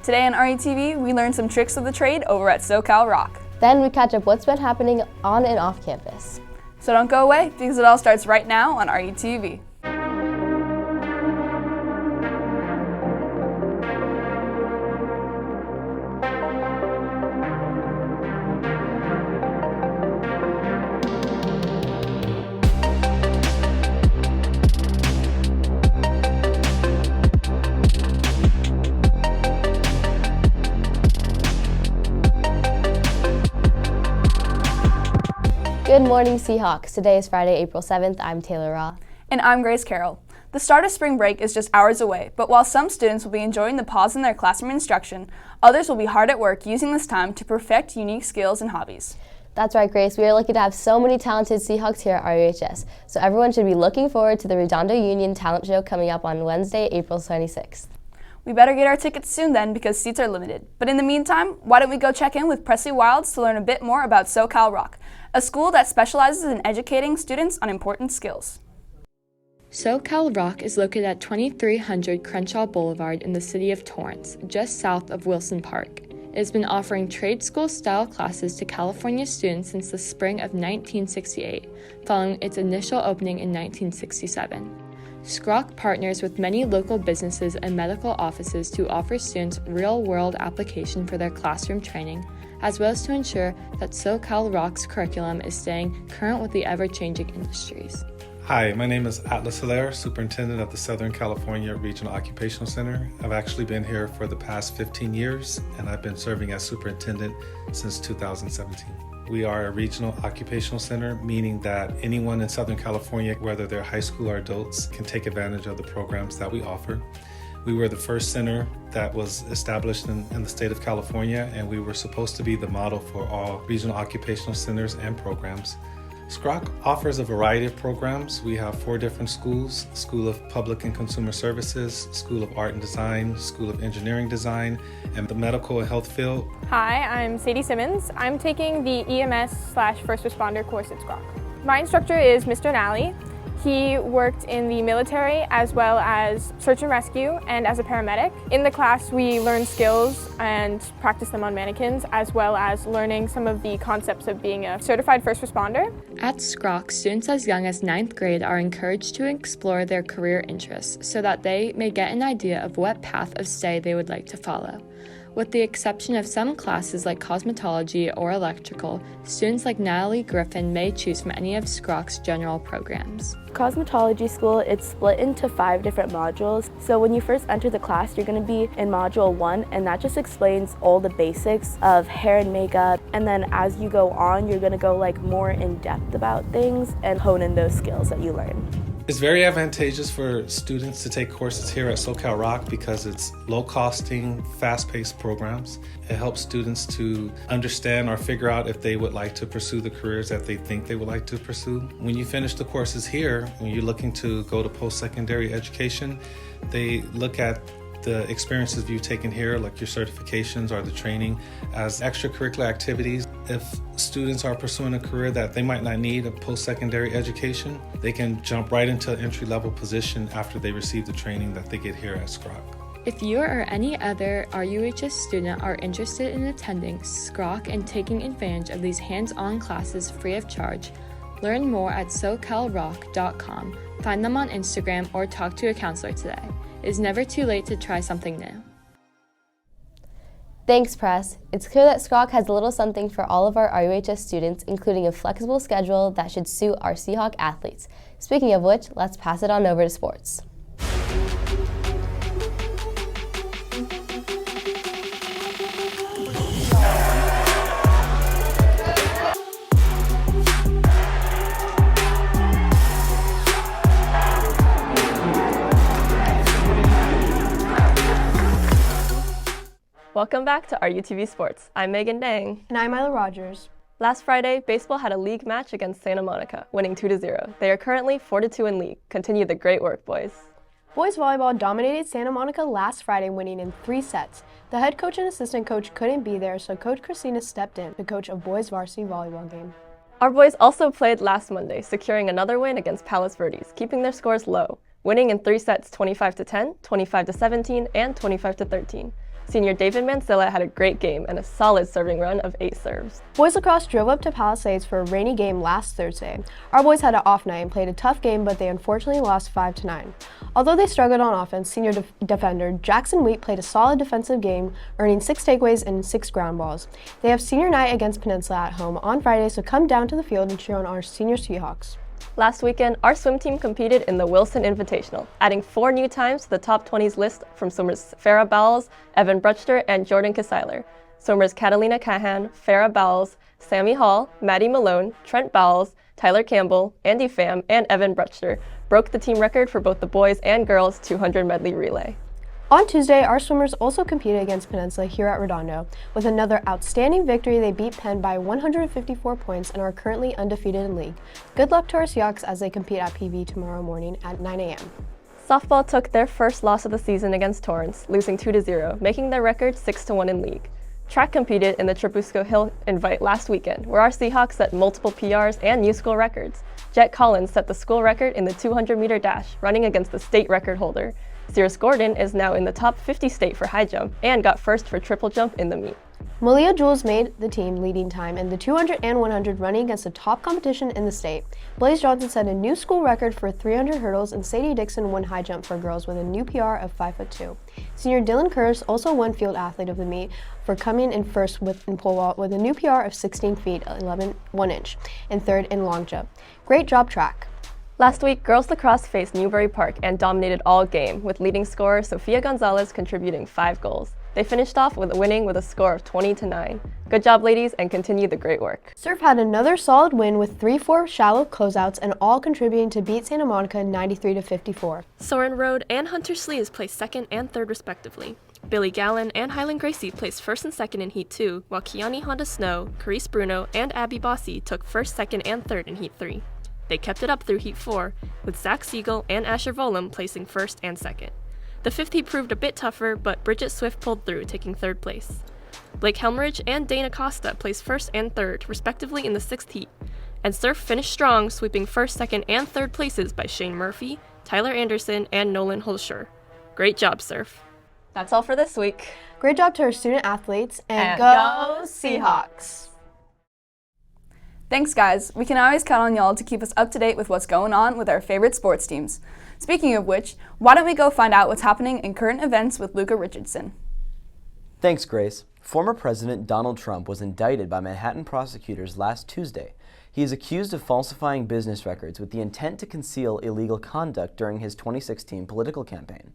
Today on RUTV, we learn some tricks of the trade over at SOCal Roc. Then we catch up what's been happening on and off campus. So don't go away, because it all starts right now on RUTV. Good morning, Seahawks. Today is Friday, April 7th. I'm Taylor Raw. And I'm Grace Carroll. The start of spring break is just hours away, but while some students will be enjoying the pause in their classroom instruction, others will be hard at work using this time to perfect unique skills and hobbies. That's right, Grace. We are lucky to have so many talented Seahawks here at RUHS, so everyone should be looking forward to the Redondo Union Talent Show coming up on Wednesday, April 26th. We better get our tickets soon then, because seats are limited. But in the meantime, why don't we go check in with Presley Wilds to learn a bit more about SOCal Roc, a school that specializes in educating students on important skills. SOCal Roc is located at 2300 Crenshaw Boulevard in the city of Torrance, just south of Wilson Park. It has been offering trade school-style classes to California students since the spring of 1968, following its initial opening in 1967. SCROC partners with many local businesses and medical offices to offer students real-world application for their classroom training, as well as to ensure that SOCal Roc's curriculum is staying current with the ever-changing industries. Hi, my name is Atlas Hilaire, Superintendent of the Southern California Regional Occupational Center. I've actually been here for the past 15 years, and I've been serving as Superintendent since 2017. We are a regional occupational center, meaning that anyone in Southern California, whether they're high school or adults, can take advantage of the programs that we offer. We were the first center that was established in the state of California, and we were supposed to be the model for all regional occupational centers and programs. SCROC offers a variety of programs. We have 4 different schools: School of Public and Consumer Services, School of Art and Design, School of Engineering Design, and the medical and health field. Hi, I'm Sadie Simmons. I'm taking the EMS/First Responder course at SCROC. My instructor is Mr. Nally. He worked in the military as well as search and rescue and as a paramedic. In the class, we learn skills and practice them on mannequins, as well as learning some of the concepts of being a certified first responder. At SCROC, students as young as 9th grade are encouraged to explore their career interests so that they may get an idea of what path of study they would like to follow. With the exception of some classes like cosmetology or electrical, students like Natalie Griffin may choose from any of SCROC's general programs. Cosmetology school, it's split into 5 different modules. So when you first enter the class, you're going to be in module 1, and that just explains all the basics of hair and makeup. And then as you go on, you're going to go more in depth about things and hone in those skills that you learn. It's very advantageous for students to take courses here at SOCal Roc because it's low-costing, fast-paced programs. It helps students to understand or figure out if they would like to pursue the careers that they think they would like to pursue. When you finish the courses here, when you're looking to go to post-secondary education, they look at the experiences you've taken here, like your certifications or the training, as extracurricular activities. If students are pursuing a career that they might not need a post-secondary education, they can jump right into an entry-level position after they receive the training that they get here at SCROC. If you or any other RUHS student are interested in attending SCROC and taking advantage of these hands-on classes free of charge, learn more at SOCalRoc.com, find them on Instagram, or talk to a counselor today. It is never too late to try something new. Thanks, Press. It's clear that SCROC has a little something for all of our RUHS students, including a flexible schedule that should suit our Seahawk athletes. Speaking of which, let's pass it on over to sports. Welcome back to RUTV Sports. I'm Megan Dang. And I'm Isla Rogers. Last Friday, baseball had a league match against Santa Monica, winning 2-0. They are currently 4-2 in league. Continue the great work, boys. Boys volleyball dominated Santa Monica last Friday, winning in 3 sets. The head coach and assistant coach couldn't be there, so Coach Christina stepped in to coach a boys varsity volleyball game. Our boys also played last Monday, securing another win against Palos Verdes, keeping their scores low, winning in 3 sets 25-10, 25-17, and 25-13. Senior David Mansilla had a great game and a solid serving run of 8 serves. Boys lacrosse drove up to Palisades for a rainy game last Thursday. Our boys had an off night and played a tough game, but they unfortunately lost 5-9. Although they struggled on offense, senior defender Jackson Wheat played a solid defensive game, earning 6 takeaways and 6 ground balls. They have senior night against Peninsula at home on Friday, so come down to the field and cheer on our senior Seahawks. Last weekend, our swim team competed in the Wilson Invitational, adding 4 new times to the top 20s list from swimmers Farrah Bowles, Evan Bruchter, and Jordan Kasiler. Swimmers Catalina Cahan, Farrah Bowles, Sammy Hall, Maddie Malone, Trent Bowles, Tyler Campbell, Andy Pham, and Evan Bruchter broke the team record for both the boys and girls 200 medley relay. On Tuesday, our swimmers also competed against Peninsula here at Redondo. With another outstanding victory, they beat Penn by 154 points and are currently undefeated in league. Good luck to our Seahawks as they compete at PV tomorrow morning at 9 a.m. Softball took their first loss of the season against Torrance, losing 2-0, making their record 6-1 in league. Track competed in the Trabusco Hill Invite last weekend, where our Seahawks set multiple PRs and new school records. Jet Collins set the school record in the 200-meter dash, running against the state record holder. Cirrus Gordon is now in the top 50 state for high jump and got first for triple jump in the meet. Malia Jules made the team leading time in the 200 and 100 running against the top competition in the state. Blaze Johnson set a new school record for 300 hurdles and Sadie Dixon won high jump for girls with a new PR of 5'2". Senior Dylan Curtis also won field athlete of the meet for coming in first in pole vault with a new PR of 16 feet 1 inch and third in long jump. Great job track. Last week, girls lacrosse faced Newbury Park and dominated all game, with leading scorer Sofia Gonzalez contributing 5 goals. They finished off with winning with a score of 20-9. Good job, ladies, and continue the great work. Surf had another solid win with 3-4 shallow closeouts and all contributing to beat Santa Monica 93-54. Soren Road and Hunter Sleeves placed 2nd and 3rd respectively. Billy Gallen and Highland Gracie placed 1st and 2nd in Heat 2, while Kiani Honda Snow, Carice Bruno, and Abby Bossy took 1st, 2nd, and 3rd in Heat 3. They kept it up through Heat 4, with Zach Siegel and Asher Volum placing 1st and 2nd. The 5th heat proved a bit tougher, but Bridget Swift pulled through, taking 3rd place. Blake Helmrich and Dana Costa placed 1st and 3rd, respectively, in the 6th heat. And Surf finished strong, sweeping 1st, 2nd, and 3rd places by Shane Murphy, Tyler Anderson, and Nolan Holscher. Great job, Surf. That's all for this week. Great job to our student athletes, and go Seahawks! Thanks, guys. We can always count on y'all to keep us up to date with what's going on with our favorite sports teams. Speaking of which, why don't we go find out what's happening in current events with Luca Richardson? Thanks, Grace. Former President Donald Trump was indicted by Manhattan prosecutors last Tuesday. He is accused of falsifying business records with the intent to conceal illegal conduct during his 2016 political campaign.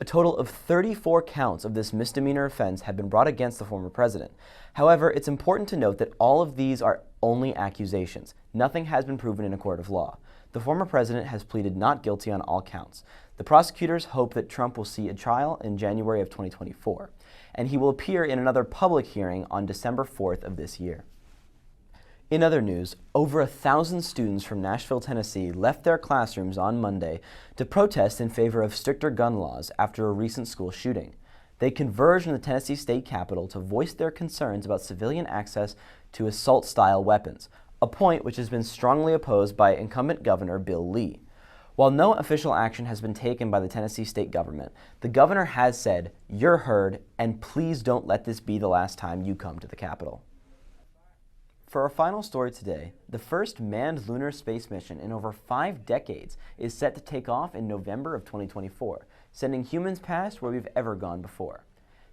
A total of 34 counts of this misdemeanor offense have been brought against the former president. However, it's important to note that all of these are only accusations. Nothing has been proven in a court of law. The former president has pleaded not guilty on all counts. The prosecutors hope that Trump will see a trial in January of 2024, and he will appear in another public hearing on December 4th of this year. In other news, over 1,000 students from Nashville, Tennessee left their classrooms on Monday to protest in favor of stricter gun laws after a recent school shooting. They converged in the Tennessee state capitol to voice their concerns about civilian access to assault-style weapons, a point which has been strongly opposed by incumbent Governor Bill Lee. While no official action has been taken by the Tennessee state government, the governor has said, "You're heard, and please don't let this be the last time you come to the Capitol." For our final story today, the first manned lunar space mission in over 5 decades is set to take off in November of 2024, sending humans past where we've ever gone before.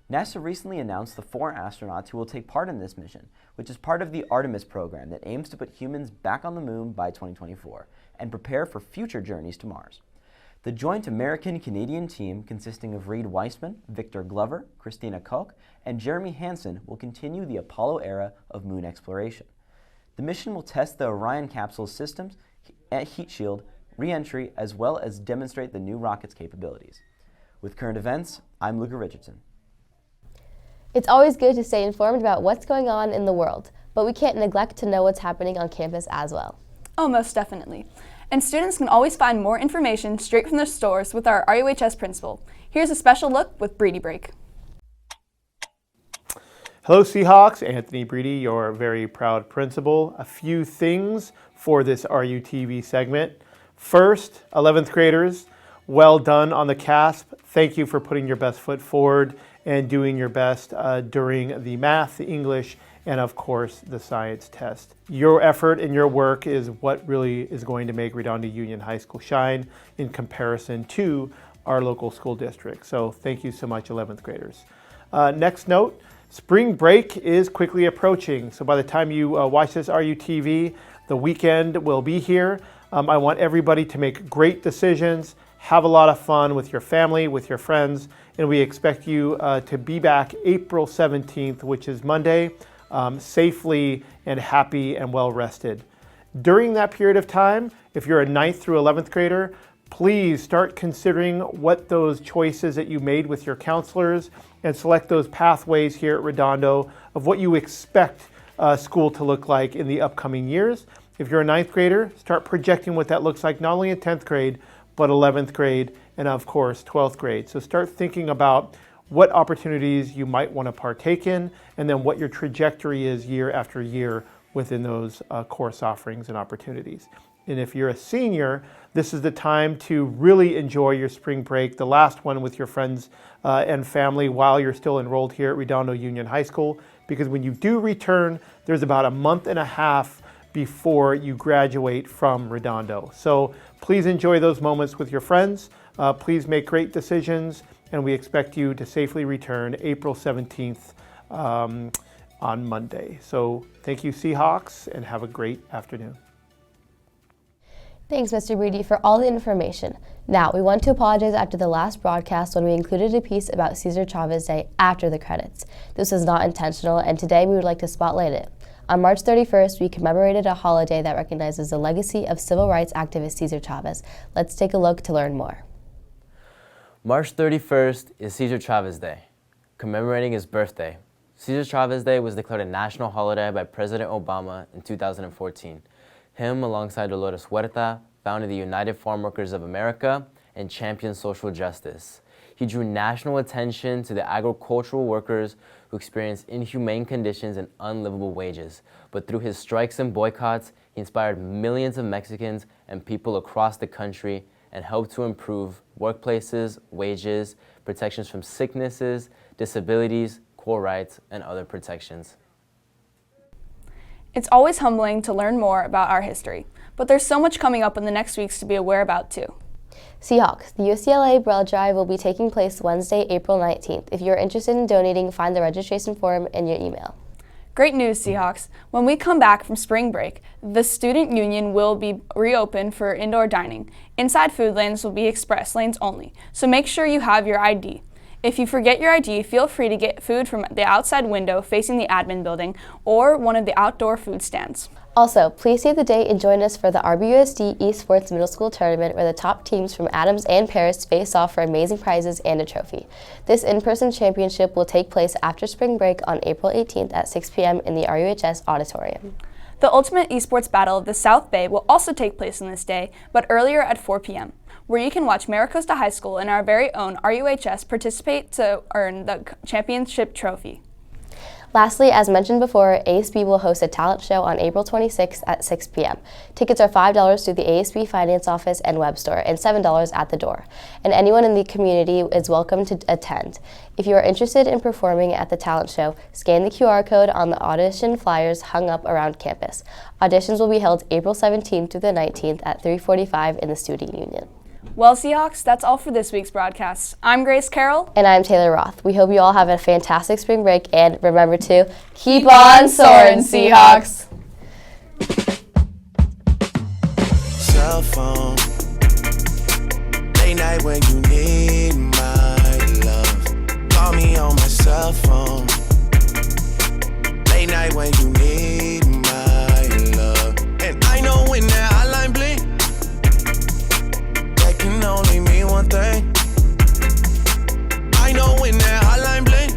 NASA recently announced the 4 astronauts who will take part in this mission, which is part of the Artemis program that aims to put humans back on the moon by 2024 and prepare for future journeys to Mars. The joint American-Canadian team, consisting of Reed Weissman, Victor Glover, Christina Koch, and Jeremy Hansen, will continue the Apollo era of moon exploration. The mission will test the Orion capsule's systems, heat shield, re-entry, as well as demonstrate the new rocket's capabilities. With current events, I'm Luca Richardson. It's always good to stay informed about what's going on in the world, but we can't neglect to know what's happening on campus as well. Oh, most definitely. And students can always find more information straight from their stores with our RUHS principal. Here's a special look with Bridi Break. Hello Seahawks, Anthony Bridi, your very proud principal. A few things for this RUTV segment. First, 11th graders, well done on the CASP. Thank you for putting your best foot forward and doing your best during the math, the English, and of course the science test. Your effort and your work is what really is going to make Redondo Union High School shine in comparison to our local school district. So thank you so much, 11th graders. Next note, spring break is quickly approaching. So by the time you watch this RUTV, the weekend will be here. I want everybody to make great decisions, have a lot of fun with your family, with your friends, and we expect you to be back April 17th, which is Monday, safely and happy and well rested. During that period of time, if you're a 9th through 11th grader, please start considering what those choices that you made with your counselors and select those pathways here at Redondo of what you expect school to look like in the upcoming years. If you're a 9th grader, start projecting what that looks like not only in 10th grade, but 11th grade and of course 12th grade. So start thinking about what opportunities you might want to partake in and then what your trajectory is year after year within those course offerings and opportunities. And if you're a senior, this is the time to really enjoy your spring break, the last one with your friends and family while you're still enrolled here at Redondo Union High School, because when you do return, there's about a month and a half before you graduate from Redondo. So please enjoy those moments with your friends. Please make great decisions, and we expect you to safely return April 17th on Monday. So thank you, Seahawks, and have a great afternoon. Thanks, Mr. Bridi, for all the information. Now, we want to apologize after the last broadcast when we included a piece about Cesar Chavez Day after the credits. This was not intentional, and today we would like to spotlight it. On March 31st, we commemorated a holiday that recognizes the legacy of civil rights activist Cesar Chavez. Let's take a look to learn more. March 31st is Cesar Chavez Day, commemorating his birthday. Cesar Chavez Day was declared a national holiday by President Obama in 2014. Him, alongside Dolores Huerta, founded the United Farm Workers of America and championed social justice. He drew national attention to the agricultural workers who experienced inhumane conditions and unlivable wages. But through his strikes and boycotts, he inspired millions of Mexicans and people across the country and helped to improve workplaces, wages, protections from sicknesses, disabilities, core rights, and other protections. It's always humbling to learn more about our history, but there's so much coming up in the next weeks to be aware about too. Seahawks, the UCLA Blood Drive will be taking place Wednesday, April 19th. If you're interested in donating, find the registration form in your email. Great news, Seahawks. When we come back from spring break, the student union will be reopened for indoor dining. Inside food lanes will be express lanes only, so make sure you have your ID. If you forget your ID, feel free to get food from the outside window facing the admin building or one of the outdoor food stands. Also, please save the date and join us for the RBUSD Esports Middle School Tournament, where the top teams from Adams and Paris face off for amazing prizes and a trophy. This in-person championship will take place after spring break on April 18th at 6 p.m. in the RUHS auditorium. The Ultimate Esports Battle of the South Bay will also take place on this day, but earlier at 4 p.m., where you can watch Maricosta High School and our very own RUHS participate to earn the championship trophy. Lastly, as mentioned before, ASB will host a talent show on April 26th at 6 p.m. Tickets are $5 through the ASB Finance Office and web store and $7 at the door. And anyone in the community is welcome to attend. If you are interested in performing at the talent show, scan the QR code on the audition flyers hung up around campus. Auditions will be held April 17th through the 19th at 3:45 in the Student Union. Well, Seahawks, that's all for this week's broadcast. I'm Grace Carroll. And I'm Taylor Roth. We hope you all have a fantastic spring break, and remember to keep on soaring, Seahawks! Cell phone, late night when you need my love. Call me on my cell phone, late night when you need my love. And I know when that hotline blink, can only mean one thing. I know when that hotline blink,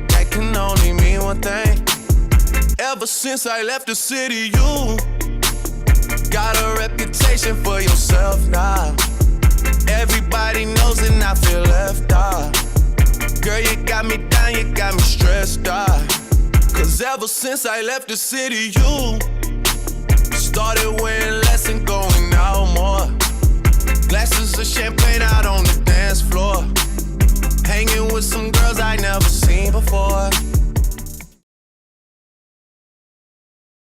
that can only mean one thing. Ever since I left the city, you got a reputation for yourself now. Everybody knows and I feel left out. Girl, you got me down, you got me stressed out. Cause ever since I left the city, you started wearing less and going out more. Glasses of champagne out on the dance floor. Hanging with some girls I never seen before.